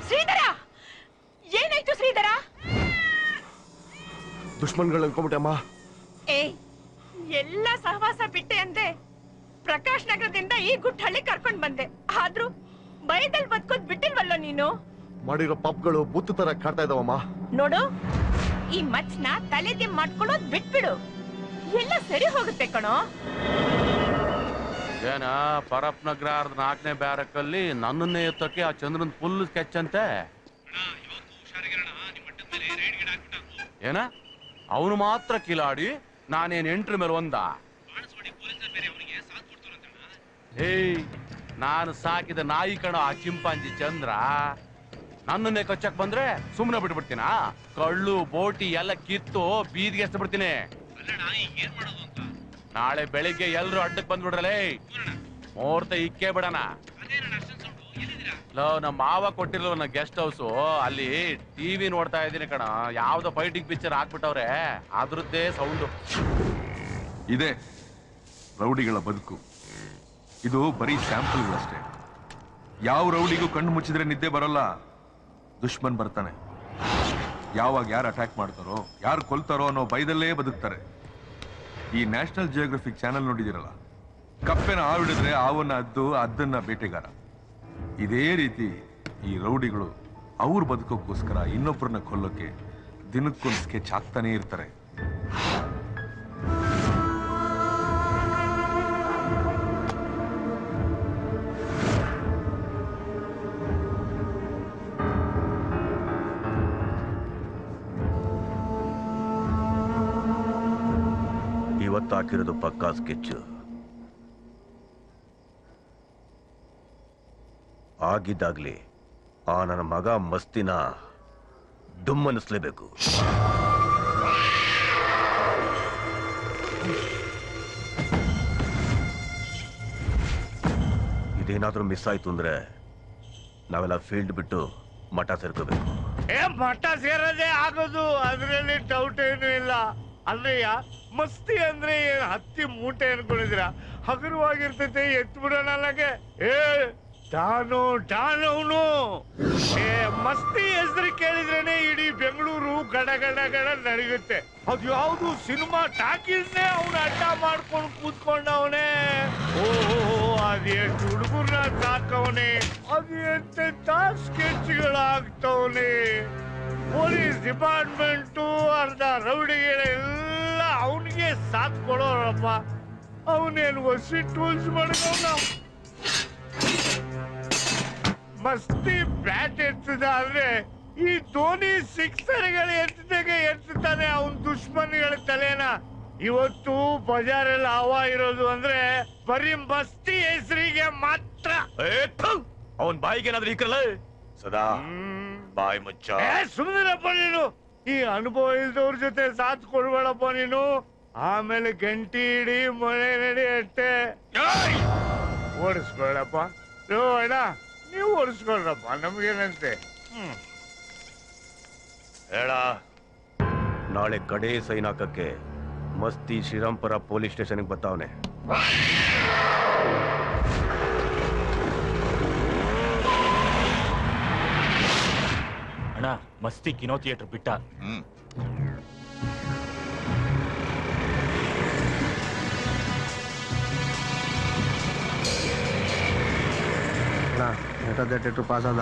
ಶ್ರೀಧರ, ಏನಾಯ್ತು ಶ್ರೀಧರ? ದುಶ್ಮನ್ಗಳು ಅನ್ಕೊಂಬಿಟ್ಟೆ ಅಮ್ಮ. ಎಲ್ಲ ಸಹವಾಸ ಬಿಟ್ಟೆ ಅಂದೆ. ಪ್ರಕಾಶ್ ನಗರದಿಂದ ಈ ಗುಟ್ಟಹಳ್ಳಿ ಕರ್ಕೊಂಡ್ ಬಂದೆ. ಆದ್ರೂ ಭಯದಲ್ಲಿ ಬದುಕೋದ್ ಬಿಟ್ಟಿಲ್ವಲ್ಲ ನೀನು? ಮಾಡಿರೋ ಪಾಪ್ಗಳು ಬುತ್ತು ತರ ಕಾಡ್ತಾ ಇದಾವಮ್ಮ. ನೋಡು, ಈ ಮಚ್ನ ತಲೆಗೆ ಮಾಡ್ಕೊಳ್ಳೋದ್ ಬಿಟ್ಬಿಡು, ಎಲ್ಲ ಸರಿ ಹೋಗುತ್ತೆ ಕಣೋ. ಏನ ಪರಪ್ನಗ್ರಹದ 4ನೇ ಬ್ಯಾರಕಲ್ಲಿ ನನ್ನನ್ನೇ ಎತ್ತಕ್ಕೆ ಆ ಚಂದ್ರನ್ ಫುಲ್ ಸ್ಕೆಚ್ ಅಂತೆ. ಏನ ಅವನು ಮಾತ್ರ ಕಿಲಾಡಿ, ನಾನೇನ್ ಎಂಟ್ರ ಮೇಲೆ ಒಂದ? ಹೇಯ್, ನಾನು ಸಾಕಿದ ನಾಯಿ ಕಣ ಆ ಚಿಂಪಾಂಜಿ ಚಂದ್ರ. ನನ್ನನ್ನೇ ಕಚ್ಚಕ್ ಬಂದ್ರೆ ಸುಮ್ಮನೆ ಬಿಟ್ಬಿಡ್ತೀನ? ಕಳ್ಳು ಬೋಟಿ ಎಲ್ಲ ಕಿತ್ತು ಬೀದಿಗೆ ಎಸ್ತು ಬಿಡ್ತೀನಿ. ನಾಳೆ ಬೆಳಿಗ್ಗೆ ಎಲ್ರು ಅಡ್ಡಕ್ ಬಂದ್ಬಿಡ್ರಲೇ, ಮುಹೂರ್ತ ಇಕ್ಕೇ ಬಿಡಣ. ನಮ್ಮ ಮಾವ ಕೊಟ್ಟಿರ್ಲ ನನ್ನ ಗೆಸ್ಟ್ ಹೌಸು, ಅಲ್ಲಿ ಟಿವಿ ನೋಡ್ತಾ ಇದ್ದೀನಿ ಕಣ. ಯಾವ್ದೋ ಫೈಟಿಂಗ್ ಪಿಕ್ಚರ್ ಹಾಕ್ಬಿಟ್ಟವ್ರೆ, ಅದ್ರದ್ದೇ ಸೌಂಡು. ಇದೆ ರೌಡಿಗಳ ಬದುಕು. ಇದು ಬರೀ ಸ್ಯಾಂಪಲ್ಗಳಷ್ಟೇ. ಯಾವ ರೌಡಿಗೂ ಕಣ್ಣು ಮುಚ್ಚಿದ್ರೆ ನಿದ್ದೆ ಬರಲ್ಲ, ದುಶ್ಮನ್ ಬರ್ತಾನೆ. ಯಾವಾಗ ಯಾರು ಅಟ್ಯಾಕ್ ಮಾಡ್ತಾರೋ, ಯಾರು ಕೊಲ್ತಾರೋ ಅನ್ನೋ ಭಯದಲ್ಲೇ ಬದುಕ್ತಾರೆ. ಈ ನ್ಯಾಷನಲ್ ಜಿಯೋಗ್ರಫಿಕ್ ಚಾನೆಲ್ ನೋಡಿದಿರಲ್ಲ, ಕಪ್ಪೆನ ಹಾವಿಡಿದ್ರೆ ಆವನ್ನ ಅದ್ದನ್ನ ಬೇಟೆಗಾರ. ಇದೇ ರೀತಿ ಈ ರೌಡಿಗಳು ಅವ್ರ ಬದುಕೋಕ್ಕೋಸ್ಕರ ಇನ್ನೊಬ್ಬರನ್ನ ಕೊಲ್ಲೋಕೆ ದಿನಕ್ಕೊಂದು ಸ್ಕೆಚ್ ಹಾಕ್ತಾನೆ ಇರ್ತಾರೆ. ಇವತ್ತಾಕಿರೋದು ಪಕ್ಕಾ ಸ್ಕೆಚ್. ಆಗಿದ್ದಾಗ್ಲಿ ಆ ನನ್ನ ಮಗ ಮಸ್ತಿನ ದುಮ್ಮನಿಸ್ಲೇಬೇಕು. ಇದೇನಾದ್ರೂ ಮಿಸ್ ಆಯ್ತು ಅಂದ್ರೆ ನಾವೆಲ್ಲ ಫೀಲ್ಡ್ ಬಿಟ್ಟು ಮಠ ಸೇರ್ಕೋಬೇಕು. ಮಠ ಸೇರೋದೇ ಆಗೋದು, ಅದ್ರಲ್ಲಿ ಡೌಟ್ ಏನು ಇಲ್ಲ. ಅಲ್ಲಯ್ಯ, ಮಸ್ತಿ ಅಂದ್ರೆ ಏನ್ ಹತ್ತಿ ಮೂಟೆ ಅನ್ಕೊಂಡಿದ್ರ? ಹಗುರವಾಗಿರ್ತೈತೆ, ಎತ್ಬಿಡೋಣ ಅಲ್ಲಗೆ. ಟಾನವನು ಮಸ್ತಿ ಹೆಸರು ಕೇಳಿದ್ರೇನೆ ಇಡೀ ಬೆಂಗಳೂರು ಗಡ ಗಡ ಗಡ ನಡಗುತ್ತೆ. ಅದು ಯಾವ್ದು ಸಿನಿಮಾ ಟಾಕೀಸ್ನೇ ಅವನು ಅಡ್ಡ ಮಾಡ್ಕೊಂಡು ಕೂತ್ಕೊಂಡವನೇ. ಓಹೋ, ಅದೆಷ್ಟು ಹುಡುಗರ್ನ ಸಾಕವನೆ, ಅದು ಎಂತೆಂತ ಸ್ಕೆಚ್ಗಳಾಗ್ತವನೆ. ಪೊಲೀಸ್ ಡಿಪಾರ್ಟ್ಮೆಂಟು ಅರ್ಧ ರೌಡಿಗಳೆಲ್ಲ ಅವನಿಗೆ ಸಾಥ್ ಕೊಡೋರಪ್ಪ. ಅವನೇನು ಹೊಸಿ ಟೂಲ್ಸ್ ಮಾಡ್ಕೊಂಡ. ಮಸ್ತಿ ಬ್ಯಾಟ್ ಎತ್ತದ ಆದ್ರೆ ಈ ಧೋನಿ ಸಿಕ್ಸರ್ಗಳು ಎತ್ತುತ್ತಾನೆ ಅವನ್ ದುಶ್ಮನ್ಗಳ ತಲೆನ. ಇವತ್ತು ಬಜಾರೆಲ್ಲ ಹವಾ ಇರೋದು ಅಂದ್ರೆ ಬರೀ ಮಸ್ತಿ ಹೆಸರಿಗೆ ಮಾತ್ರ. ಅವನ್ ಬಾಯಿಗೆ ಏನಾದ್ರೂ ಇಕ್ಕಲ್ಲ ಸದಾ ಬಾಯಿ ಮುಚ್ಚ. ಸುಮ್ಮನಿರಪ್ಪ ನೀನು. ಈ ಅನುಭವ ಇಲ್ದವ್ರ ಜೊತೆ ಸಾಥ್ ಕೊಡ್ಬೇಡಪ್ಪ ನೀನು. ಆಮೇಲೆ ಗಂಟಿ ಹಿಡಿ ಮಳೆ ನಡಿ ಅಷ್ಟೇ. ಓಡಿಸ್ಕೊಳ್ಳಪ್ಪ ಅಣ್ಣ, ನೀವು ಓಡಿಸ್ಕೊಳ್ರಪ್ಪ, ನಮ್ಗೇನಂತೆ. ಹೇಳ, ನಾಳೆ ಕಡೆ ಸೈನ್ ಹಾಕಕ್ಕೆ ಮಸ್ತಿ ಶ್ರೀರಾಮ್ಪುರ ಪೊಲೀಸ್ ಸ್ಟೇಷನ್ಗೆ ಬರ್ತಾವನೆ. ಅಣ್ಣ, ಮಸ್ತಿ ಕಿನೋ ಥಿಯೇಟರ್ ಬಿಟ್ಟ. ಥಿಯೇಟರ್ ಪಾಸ್ ಆದ.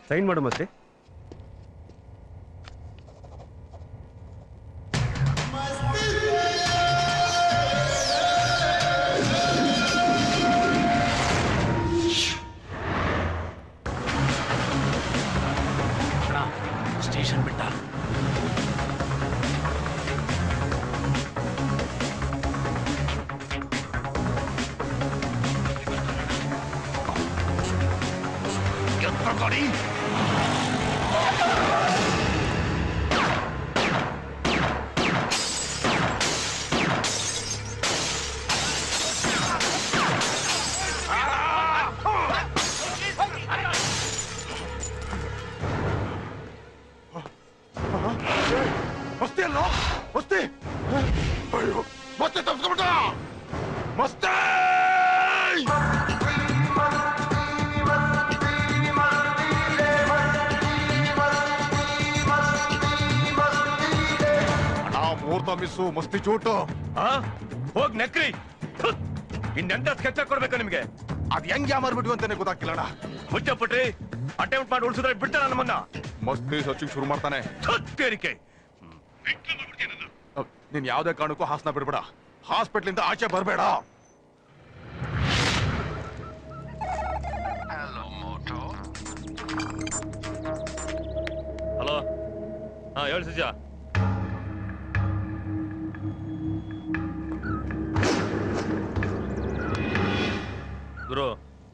ಸೈನ್ ಮಾಡು ಮಸ್ತಿ. ಸ್ಟೇಷನ್ ಬಿಟ್ಟ. ಗಾಡಿ ಮಸ್ತಿ ಅಲ್ಲ ಮಸ್ತಿ ಅಯ್ಯೋ ಮತ್ತೆ ತಪ್ಪಿಸ್ಕೊಂಬಿಟ್ಟ ಮಸ್ತಿ ಮುಹೂರ್ತ ಮಿಸ್ಸು ಮಸ್ತಿ ಚೂಟು ಹೋಗ್ ನೆಕ್ರಿ ಇನ್ನೆಂತ ಸ್ಕೆಚ್ ಕೊಡ್ಬೇಕು ನಿಮ್ಗೆ ಅದ್ ಹೆಂಗ್ ಯಾಮಾರ್ಬಿಟ್ವಿ ಅಂತಾನೆ ಗೊತ್ತಾಗ್ತಿಲ್ಲ ಅಣ್ಣ ಮುಚ್ಚಪಟ್ರಿ ಅಟೆಂಪ್ಟ್ ಮಾಡಿ ಉಳಿಸಿದ್ರೆ ಬಿಡ್ತಾರ ನಮ್ಮನ್ನ ಮಸ್ತಿ ಸರ್ಚಿಂಗ್ ಶುರು ಮಾಡ್ತಾನೆ ತೇರಿಕೆ ನೀನ್ ಯಾವ್ದೇ ಕಾರಣಕ್ಕೂ ಹಾಸನ ಬಿಡ್ಬೇಡ ಹಾಸ್ಪಿಟ್ಲಿಂದ ಆಚೆ ಬರ್ಬೇಡ ಹಲೋ ಹಾ ಹೇಳಿ ಸುಜಾ. ಗುರು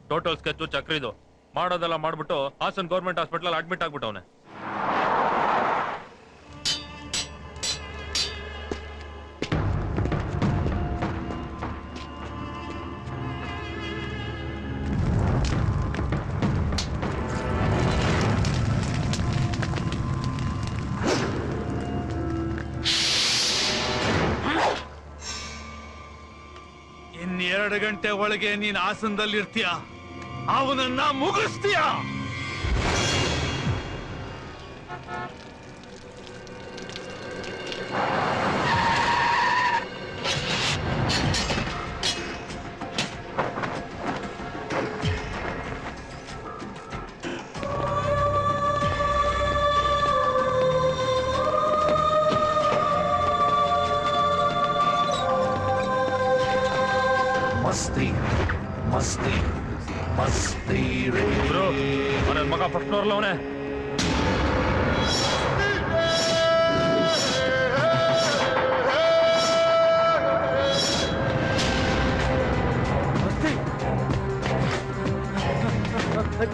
ಟೋಟಲ್ ಸ್ಕೆಚ್ ಚಕ್ರಿದು ಮಾಡೋದೆಲ್ಲ ಮಾಡ್ಬಿಟ್ಟು ಹಾಸನ್ ಗೌರ್ಮೆಂಟ್ ಹಾಸ್ಪಿಟಲ್ ಅಡ್ಮಿಟ್ ಆಗ್ಬಿಟ್ಟವನೆ. ಇನ್ನೆರಡು ಗಂಟೆ ಒಳಗೆ ನೀನ್ ಹಾಸನದಲ್ಲಿ ಇರ್ತೀಯ, ಅವನನ್ನ ಮುಗಿಸ್ತೀಯ. ಗುರು ನನ್ನ ಮಗ ಫಸ್ಟ್ ಫ್ಲೋರ್ ಅವನೇ.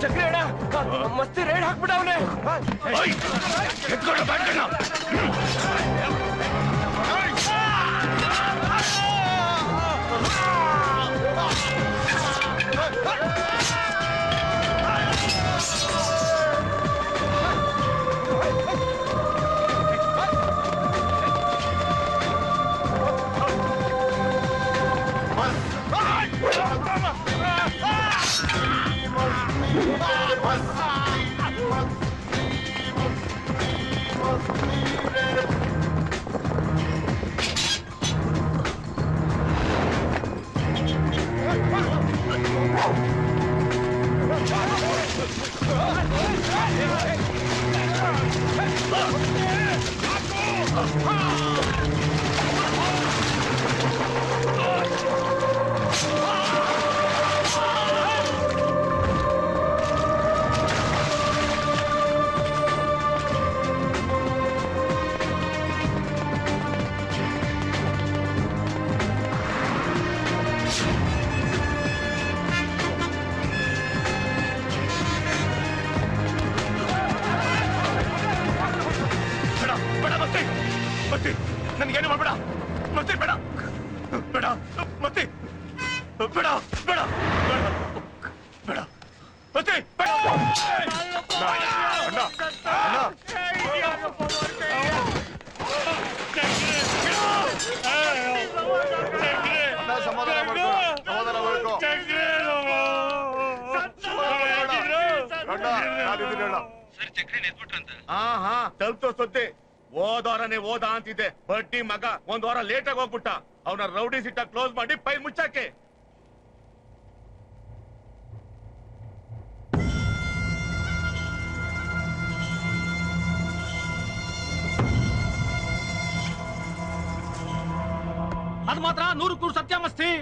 ಚಕ್ರಿ ಅಣ್ಣ ಮಸ್ತಿ ರೇಡ್ ಹಾಕ್ಬಿಟ್ಟವನೆ. ನನ್ಗೇನು ಮಾಡ್ಬೇಡ ಮತ್ತೆ ಬೇಡ ಬೇಡ ಮತ್ತೆ ಬೇಡ ಬೇಡ ಬೇಡ ಮತ್ತೆ ಸಮಾಧಾನ ಮಾಡ್ಕೊ ಸಮಾಧಾನ ಮಾಡ್ಕೊ ಹಾ ತಲುಪ್ತೋ ಸೊತ್ತೆ ಓದೋರನೆ ಓದ ಅಂತಿದ್ದೆ. ಬಡ್ಡಿ ಮಗ ಒಂದ್ ವಾರ ಲೇಟ್ ಆಗಿ ಹೋಗ್ಬಿಟ್ಟ. ಅವನ ರೌಡಿ ಸಿಟ್ಟ ಕ್ಲೋಸ್ ಮಾಡಿ ಫೈಲ್ ಮುಚ್ಚಾಕೆ. ಅದು ಮಾತ್ರ 100% ಸತ್ಯ ಮಸ್ತಿ.